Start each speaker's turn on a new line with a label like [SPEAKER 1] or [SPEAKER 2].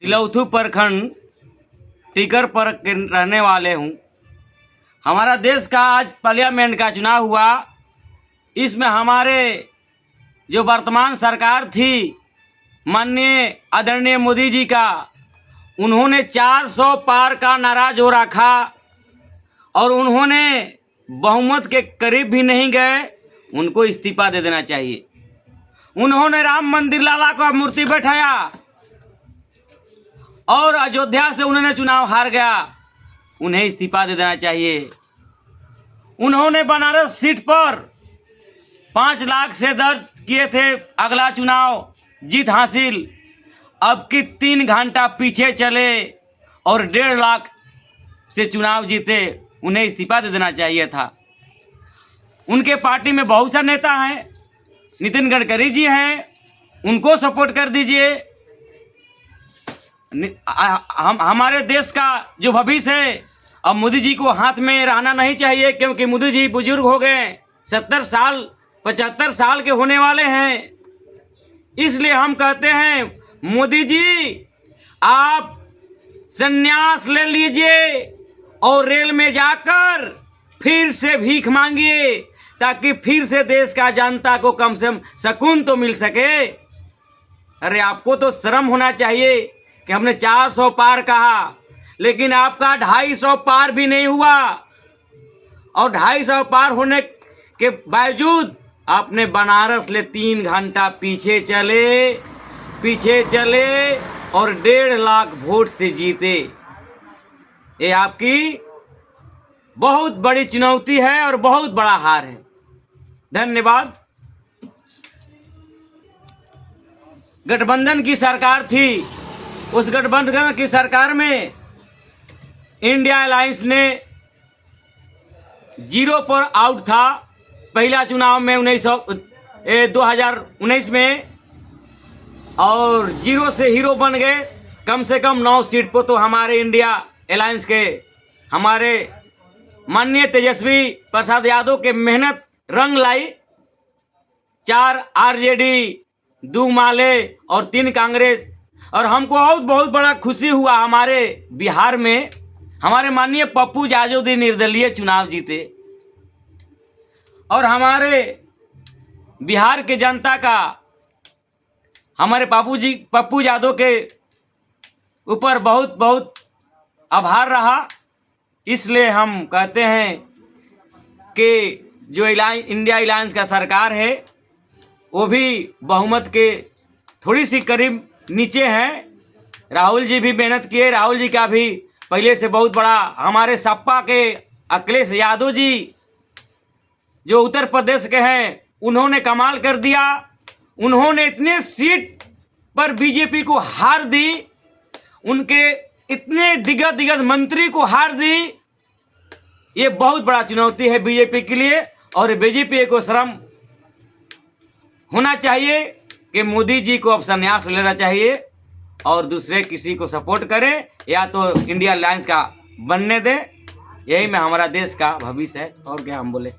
[SPEAKER 1] तिलौथू प्रखंड टीकर पर के रहने वाले हूँ। हमारा देश का आज पार्लियामेंट का चुनाव हुआ। इसमें हमारे जो वर्तमान सरकार थी माननीय आदरणीय मोदी जी का, उन्होंने 400 पार का नारा जो रखा और उन्होंने बहुमत के करीब भी नहीं गए। उनको इस्तीफा दे देना चाहिए। उन्होंने राम मंदिर लाला का मूर्ति बैठाया और अयोध्या से उन्होंने चुनाव हार गया। उन्हें इस्तीफा दे देना चाहिए। उन्होंने बनारस सीट पर 5 लाख से दर्ज किए थे अगला चुनाव जीत हासिल। अब की 3 घंटा पीछे चले और 1.5 लाख से चुनाव जीते। उन्हें इस्तीफा दे देना चाहिए था। उनके पार्टी में बहुत सा नेता हैं। नितिन गडकरी जी हैं, उनको सपोर्ट कर दीजिए। हमारे देश का जो भविष्य है, अब मोदी जी को हाथ में रहना नहीं चाहिए, क्योंकि मोदी जी बुजुर्ग हो गए, 70 साल 75 साल के होने वाले हैं। इसलिए हम कहते हैं मोदी जी आप संन्यास ले लीजिए और रेल में जाकर फिर से भीख मांगिए, ताकि फिर से देश का जनता को कम से कम सुकून तो मिल सके। अरे आपको तो शर्म होना चाहिए कि हमने 400 पार कहा, लेकिन आपका 250 पार भी नहीं हुआ। और 250 पार होने के बावजूद आपने बनारस ले 3 घंटा पीछे चले और 1.5 लाख वोट से जीते। ये आपकी बहुत बड़ी चुनौती है और बहुत बड़ा हार है। धन्यवाद। गठबंधन की सरकार थी। उस गठबंधन की सरकार में इंडिया अलायंस ने 0 पर आउट था पहला चुनाव में 2019 में, और 0 से हीरो बन गए। कम से कम 9 सीट पर तो हमारे इंडिया अलायंस के हमारे माननीय तेजस्वी प्रसाद यादव के मेहनत रंग लाई। 4 आरजेडी, 2 माले और 3 कांग्रेस। और हमको बहुत बड़ा खुशी हुआ, हमारे बिहार में हमारे माननीय पप्पू यादव जी निर्दलीय चुनाव जीते। और हमारे बिहार के जनता का हमारे पप्पू यादव के ऊपर बहुत आभार रहा। इसलिए हम कहते हैं कि जो इंडिया अलायंस का सरकार है वो भी बहुमत के थोड़ी सी करीब नीचे हैं। राहुल जी भी मेहनत किए। राहुल जी का भी पहले से बहुत बड़ा, हमारे सपा के अखिलेश यादव जी जो उत्तर प्रदेश के हैं, उन्होंने कमाल कर दिया। उन्होंने इतने सीट पर बीजेपी को हार दी, उनके इतने दिग्गज मंत्री को हार दी। ये बहुत बड़ा चुनौती है बीजेपी के लिए। और बीजेपी को शर्म होना चाहिए कि मोदी जी को अब संन्यास लेना चाहिए और दूसरे किसी को सपोर्ट करें, या तो इंडिया अलायंस का बनने दें। यही में हमारा देश का भविष्य है। और क्या हम बोले।